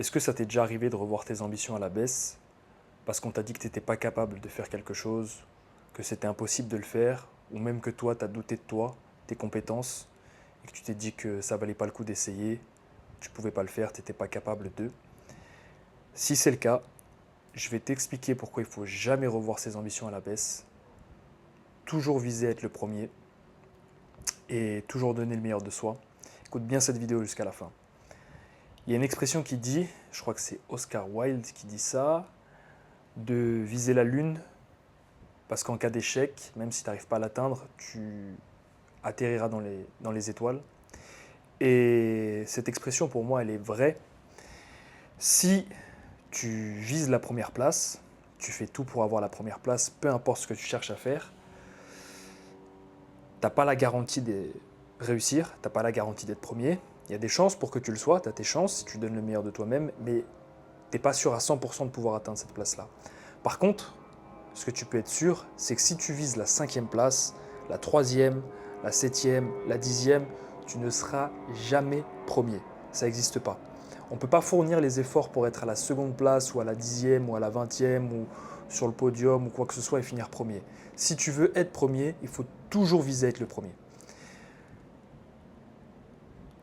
Est-ce que ça t'est déjà arrivé de revoir tes ambitions à la baisse parce qu'on t'a dit que tu n'étais pas capable de faire quelque chose, que c'était impossible de le faire, ou même que toi, tu as douté de toi, tes compétences, et que tu t'es dit que ça valait pas le coup d'essayer, tu pouvais pas le faire, tu n'étais pas capable de. Si c'est le cas, je vais t'expliquer pourquoi il faut jamais revoir ses ambitions à la baisse, toujours viser à être le premier et toujours donner le meilleur de soi. Écoute bien cette vidéo jusqu'à la fin. Il y a une expression qui dit, je crois que c'est Oscar Wilde qui dit ça, de viser la lune, parce qu'en cas d'échec, même si tu n'arrives pas à l'atteindre, tu atterriras dans les étoiles. Et cette expression, pour moi, elle est vraie. Si tu vises la première place, tu fais tout pour avoir la première place, peu importe ce que tu cherches à faire, tu n'as pas la garantie de réussir, tu n'as pas la garantie d'être premier. Il y a des chances pour que tu le sois, tu as tes chances si tu donnes le meilleur de toi-même, mais tu n'es pas sûr à 100% de pouvoir atteindre cette place-là. Par contre, ce que tu peux être sûr, c'est que si tu vises la 5e place, la 3e, la 7e, la 10e, tu ne seras jamais premier. Ça n'existe pas. On ne peut pas fournir les efforts pour être à la seconde place ou à la 10e ou à la 20e ou sur le podium ou quoi que ce soit et finir premier. Si tu veux être premier, il faut toujours viser à être le premier.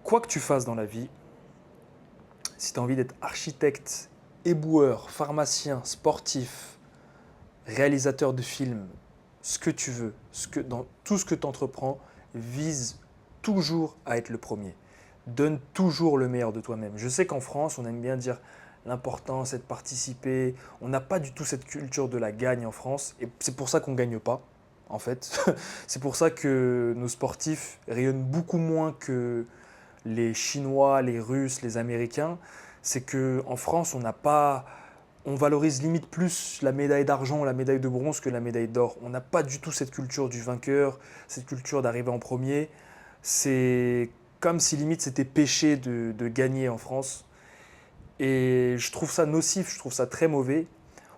Quoi que tu fasses dans la vie, si tu as envie d'être architecte, éboueur, pharmacien, sportif, réalisateur de films, ce que tu veux, dans tout ce que tu entreprends, vise toujours à être le premier. Donne toujours le meilleur de toi-même. Je sais qu'en France, on aime bien dire l'important, c'est de participer. On n'a pas du tout cette culture de la gagne en France. Et c'est pour ça qu'on ne gagne pas, en fait. C'est pour ça que nos sportifs rayonnent beaucoup moins que les Chinois, les Russes, les Américains. C'est qu'en France, on valorise limite plus la médaille d'argent ou la médaille de bronze que la médaille d'or. On n'a pas du tout cette culture du vainqueur, cette culture d'arriver en premier. C'est comme si limite c'était péché de gagner en France. Et je trouve ça nocif, je trouve ça très mauvais.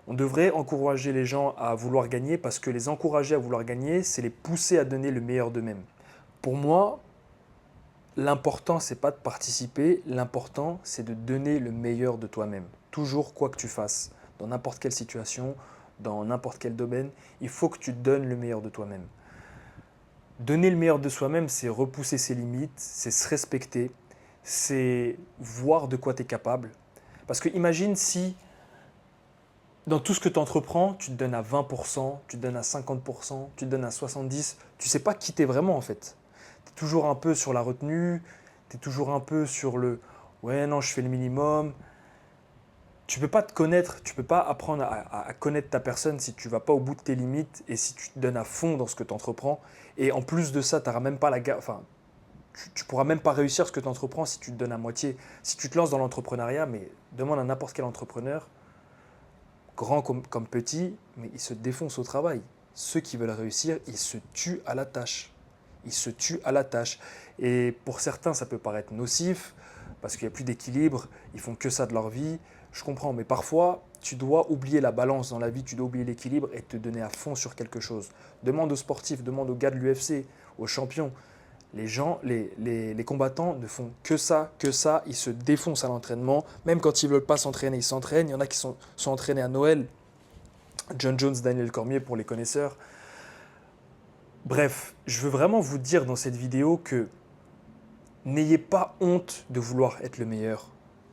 On devrait encourager les gens à vouloir gagner parce que les encourager à vouloir gagner, c'est les pousser à donner le meilleur d'eux-mêmes. Pour moi, l'important, c'est pas de participer, l'important, c'est de donner le meilleur de toi-même. Toujours quoi que tu fasses, dans n'importe quelle situation, dans n'importe quel domaine, il faut que tu donnes le meilleur de toi-même. Donner le meilleur de soi-même, c'est repousser ses limites, c'est se respecter, c'est voir de quoi tu es capable. Parce que imagine si dans tout ce que tu entreprends, tu te donnes à 20%, tu te donnes à 50%, tu te donnes à 70%, tu ne sais pas qui tu es vraiment en fait. Tu es toujours un peu sur la retenue, tu es toujours un peu sur le ouais, non, je fais le minimum. Tu ne peux pas te connaître, tu ne peux pas apprendre à connaître ta personne si tu ne vas pas au bout de tes limites et si tu te donnes à fond dans ce que tu entreprends. Et en plus de ça, même pas tu pourras même pas réussir ce que tu entreprends si tu te donnes à moitié. Si tu te lances dans l'entrepreneuriat, mais demande à n'importe quel entrepreneur, grand comme petit, mais ils se défoncent au travail. Ceux qui veulent réussir, ils se tuent à la tâche. Ils se tuent à la tâche. Et pour certains, ça peut paraître nocif, parce qu'il n'y a plus d'équilibre, ils font que ça de leur vie. Je comprends, mais parfois, tu dois oublier la balance dans la vie, tu dois oublier l'équilibre et te donner à fond sur quelque chose. Demande aux sportifs, demande aux gars de l'UFC, aux champions. Les combattants ne font que ça, ils se défoncent à l'entraînement. Même quand ils ne veulent pas s'entraîner, ils s'entraînent. Il y en a qui sont entraînés à Noël. John Jones, Daniel Cormier pour les connaisseurs. Bref, je veux vraiment vous dire dans cette vidéo que n'ayez pas honte de vouloir être le meilleur.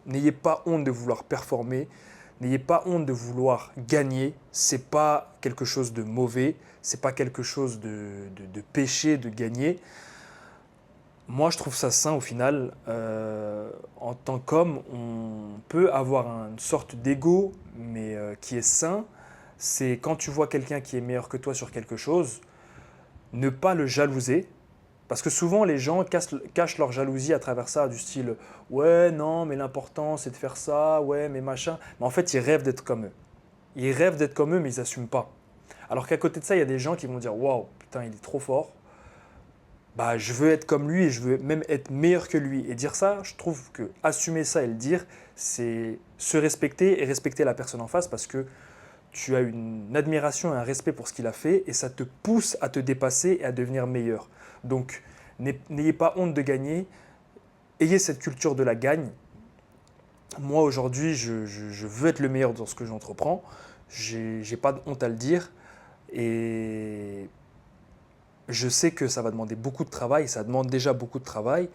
N'ayez pas honte de vouloir performer. N'ayez pas honte de vouloir gagner. C'est pas quelque chose de mauvais. C'est pas quelque chose de péché de gagner. Moi, je trouve ça sain au final. En tant qu'homme, on peut avoir une sorte d'ego, mais qui est sain. C'est quand tu vois quelqu'un qui est meilleur que toi sur quelque chose, ne pas le jalouser. Parce que souvent, les gens cachent leur jalousie à travers ça, du style ouais, non, mais l'important c'est de faire ça, ouais, mais machin. Mais en fait, ils rêvent d'être comme eux. Ils rêvent d'être comme eux, mais ils n'assument pas. Alors qu'à côté de ça, il y a des gens qui vont dire waouh, putain, il est trop fort. Bah, je veux être comme lui et je veux même être meilleur que lui. Et dire ça, je trouve que assumer ça et le dire, c'est se respecter et respecter la personne en face parce que tu as une admiration et un respect pour ce qu'il a fait et ça te pousse à te dépasser et à devenir meilleur. Donc, n'ayez pas honte de gagner, ayez cette culture de la gagne Moi, aujourd'hui, je veux être le meilleur dans ce que j'entreprends. J'ai pas de honte à le dire. Et je sais que ça va demander beaucoup de travail. Ça demande déjà beaucoup de travail.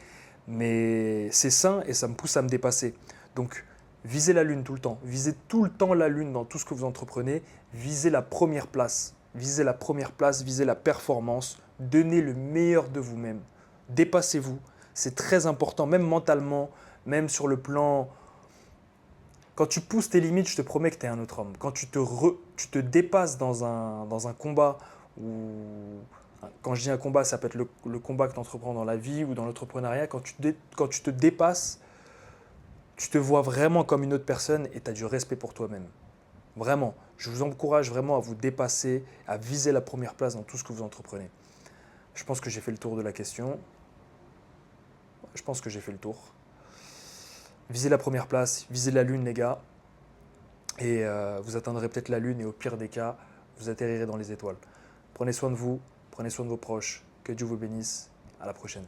Mais c'est sain et ça me pousse à me dépasser. Donc, visez la lune tout le temps. Visez tout le temps la lune dans tout ce que vous entreprenez. Visez la première place. Visez la première place. Visez la performance. Donnez le meilleur de vous-même. Dépassez-vous. C'est très important, même mentalement, même sur le plan. Quand tu pousses tes limites, je te promets que tu es un autre homme. Quand tu te dépasses dans un combat, ou quand je dis un combat, ça peut être le combat que tu entreprends dans la vie ou dans l'entrepreneuriat, quand tu te dépasses, tu te vois vraiment comme une autre personne et tu as du respect pour toi-même. Vraiment, je vous encourage vraiment à vous dépasser, à viser la première place dans tout ce que vous entreprenez. Je pense que j'ai fait le tour de la question. Je pense que j'ai fait le tour. Visez la première place, visez la lune les gars, et vous atteindrez peut-être la lune et au pire des cas, vous atterrirez dans les étoiles. Prenez soin de vous, prenez soin de vos proches, que Dieu vous bénisse, à la prochaine.